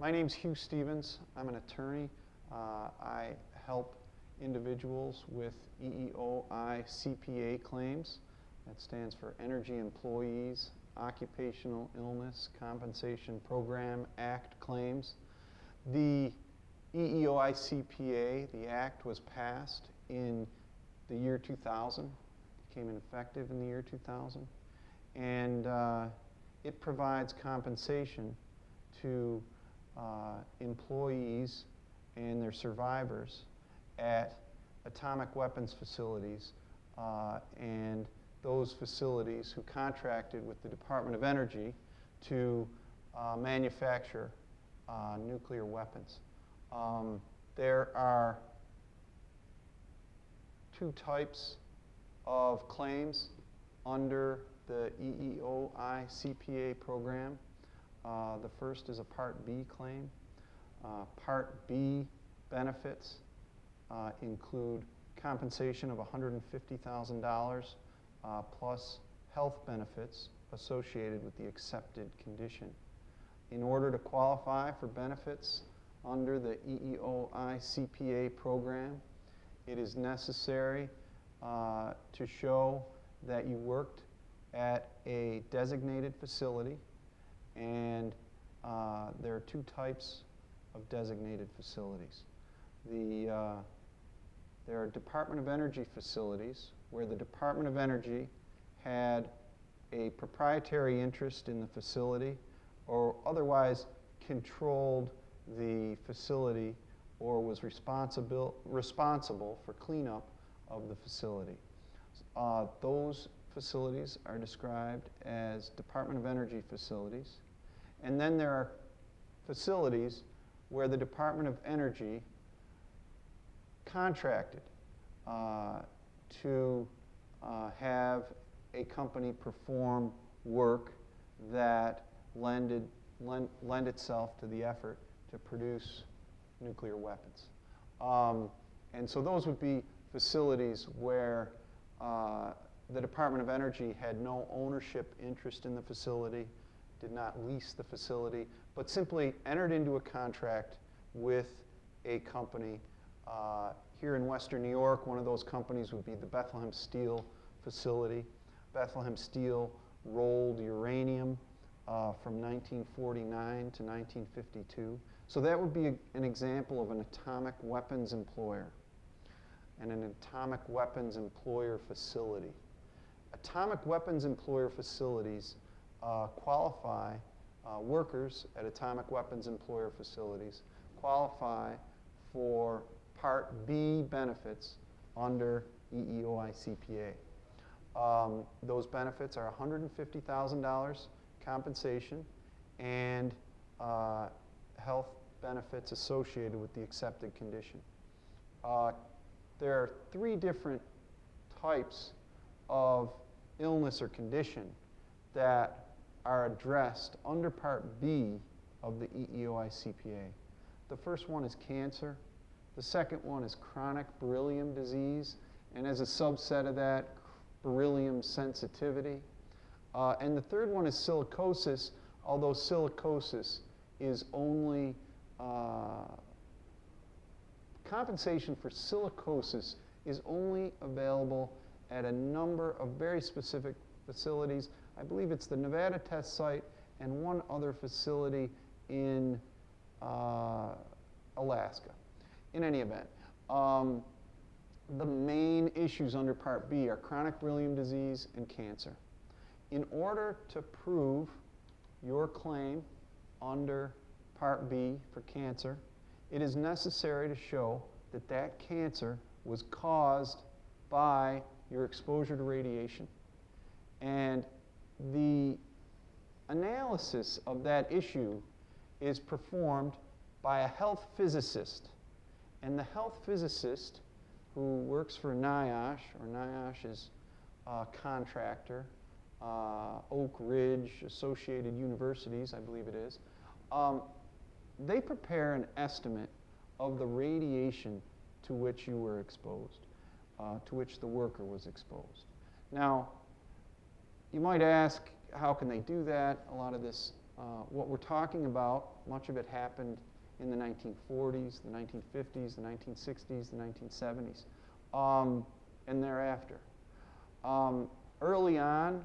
My name's Hugh Stephens. I'm an attorney. I help individuals with EEOICPA claims. That stands for Energy Employees Occupational Illness Compensation Program Act claims. The EEOICPA, the Act, was passed in the year 2000, became effective in the year 2000, and it provides compensation to employees and their survivors at atomic weapons facilities and those facilities who contracted with the Department of Energy to manufacture nuclear weapons. There are two types of claims under the EEOICPA program. The first is a Part B claim. Part B benefits include compensation of $150,000 plus health benefits associated with the accepted condition. In order to qualify for benefits under the EEOICPA program, it is necessary to show that you worked at a designated facility, and there are two types of designated facilities. There are Department of Energy facilities where the Department of Energy had a proprietary interest in the facility or otherwise controlled the facility or was responsible for cleanup of the facility. Those facilities are described as Department of Energy facilities. And then there are facilities where the Department of Energy contracted to have a company perform work that lend itself to the effort to produce nuclear weapons. And so those would be facilities where the Department of Energy had no ownership interest in the facility, did not lease the facility, but simply entered into a contract with a company. Here in Western New York, one of those companies would be the Bethlehem Steel facility. Bethlehem Steel rolled uranium from 1949 to 1952. So that would be an example of an atomic weapons employer and an atomic weapons employer facility. Atomic weapons employer facilities qualify, workers at atomic weapons employer facilities qualify for Part B benefits under EEOICPA. Those benefits are $150,000 compensation and health benefits associated with the accepted condition. There are three different types of illness or condition that are addressed under Part B of the EEOICPA. The first one is cancer. The second one is chronic beryllium disease, and as a subset of that, beryllium sensitivity. And the third one is silicosis, although silicosis is only, compensation for silicosis is only available at a number of very specific facilities. I believe it's the Nevada test site and one other facility in Alaska. In any event, the main issues under Part B are chronic beryllium disease and cancer. In order to prove your claim under Part B for cancer, it is necessary to show that that cancer was caused by your exposure to radiation. And the analysis of that issue is performed by a health physicist. And the health physicist who works for NIOSH, or NIOSH is a contractor, Oak Ridge Associated Universities, I believe it is, they prepare an estimate of the radiation to which you were exposed, to which the worker was exposed. Now, you might ask, how can they do that? A lot of this What we're talking about, much of it happened in the 1940s, the 1950s, the 1960s, the 1970s, and thereafter. Early on,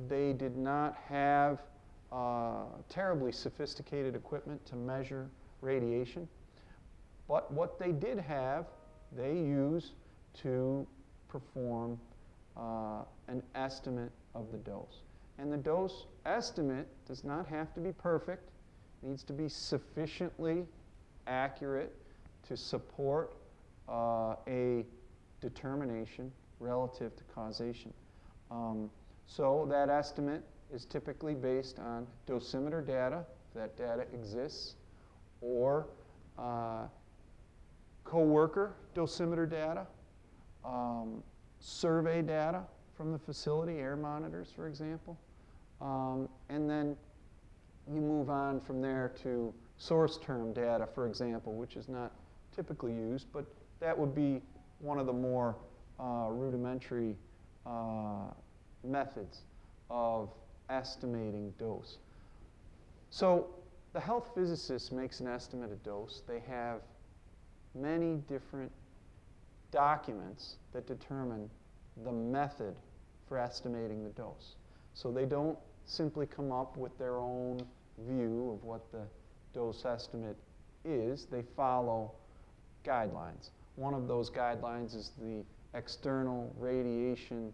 they did not have terribly sophisticated equipment to measure radiation, but what they did have, they used to perform an estimate of the dose. And the dose estimate does not have to be perfect. It needs to be sufficiently accurate to support a determination relative to causation. So that estimate is typically based on dosimeter data, if that data exists, or coworker dosimeter data, survey data from the facility, air monitors, for example. And then you move on from there to source term data, for example, which is not typically used, but that would be one of the more rudimentary methods of estimating dose. So the health physicist makes an estimate of dose. They have many different documents that determine the method for estimating the dose. So they don't simply come up with their own view of what the dose estimate is. They follow guidelines. One of those guidelines is the external radiation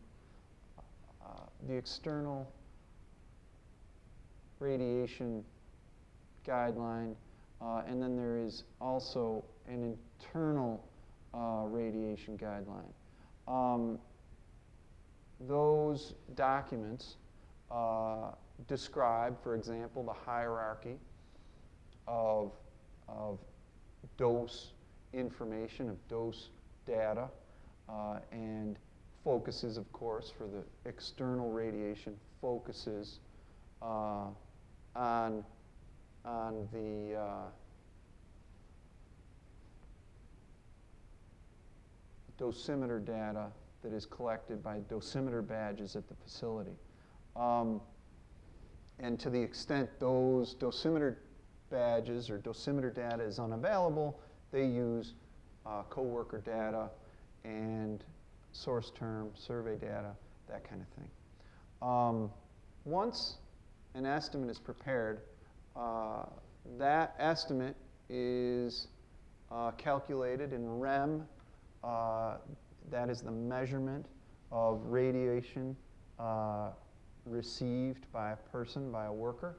guideline, and then there is also an internal radiation guideline. Those documents describe, for example, the hierarchy of dose information, of dose data, and focuses, of course, for the external radiation, focuses on the dosimeter data that is collected by dosimeter badges at the facility. And to the extent those dosimeter badges or dosimeter data is unavailable, they use coworker data and source term, survey data, that kind of thing. Once an estimate is prepared, that estimate is calculated in REM. That is the measurement of radiation received by a person, by a worker.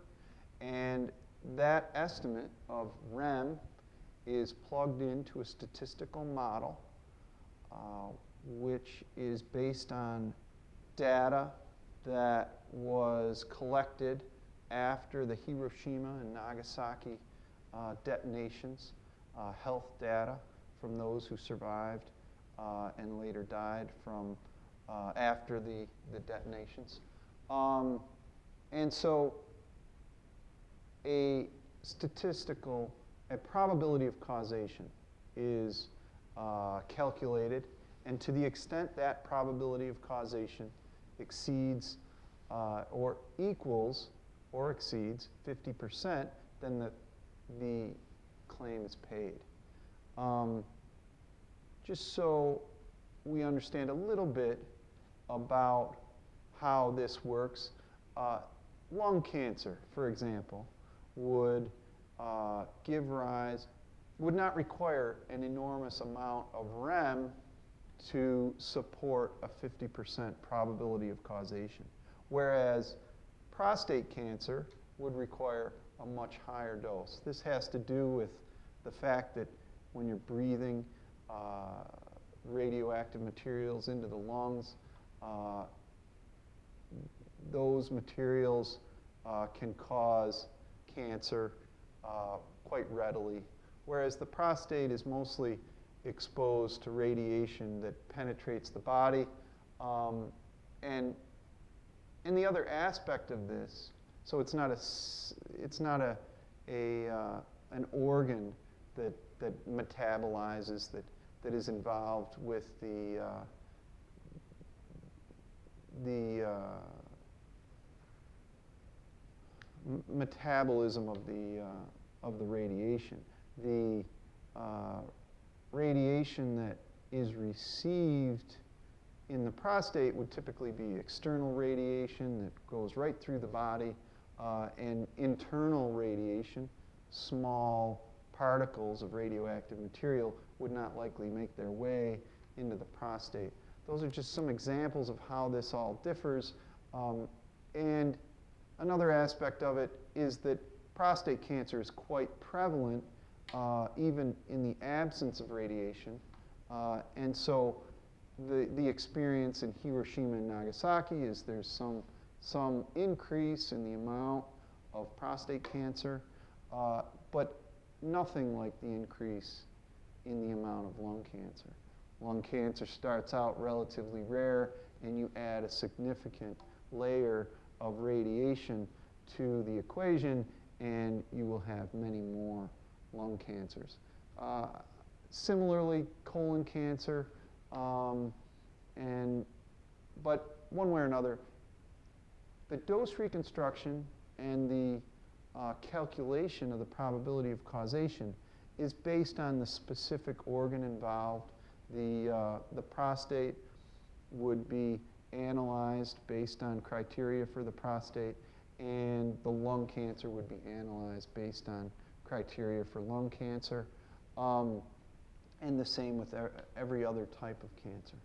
And that estimate of REM is plugged into a statistical model, which is based on data that was collected after the Hiroshima and Nagasaki detonations, health data from those who survived and later died from after the detonations. And so a probability of causation is calculated, and to the extent that probability of causation exceeds or equals or exceeds 50%, then the claim is paid. Just so we understand a little bit about how this works, lung cancer, for example, would would not require an enormous amount of REM to support a 50% probability of causation, whereas prostate cancer would require a much higher dose. This has to do with the fact that when you're breathing radioactive materials into the lungs, those materials can cause cancer quite readily, whereas the prostate is mostly exposed to radiation that penetrates the body. And the other aspect of this, so it's not an organ that metabolizes, that is involved with the metabolism of the radiation. The radiation that is received in the prostate would typically be external radiation that goes right through the body, and internal radiation, small particles of radioactive material, would not likely make their way into the prostate. Those are just some examples of how this all differs. And another aspect of it is that prostate cancer is quite prevalent even in the absence of radiation. And so the experience in Hiroshima and Nagasaki is there's some increase in the amount of prostate cancer, but nothing like the increase in the amount of lung cancer. Lung cancer starts out relatively rare, and you add a significant layer of radiation to the equation, and you will have many more lung cancers. Similarly, colon cancer, but one way or another, the dose reconstruction and the calculation of the probability of causation is based on the specific organ involved. The prostate would be analyzed based on criteria for the prostate, and the lung cancer would be analyzed based on criteria for lung cancer, and the same with every other type of cancer.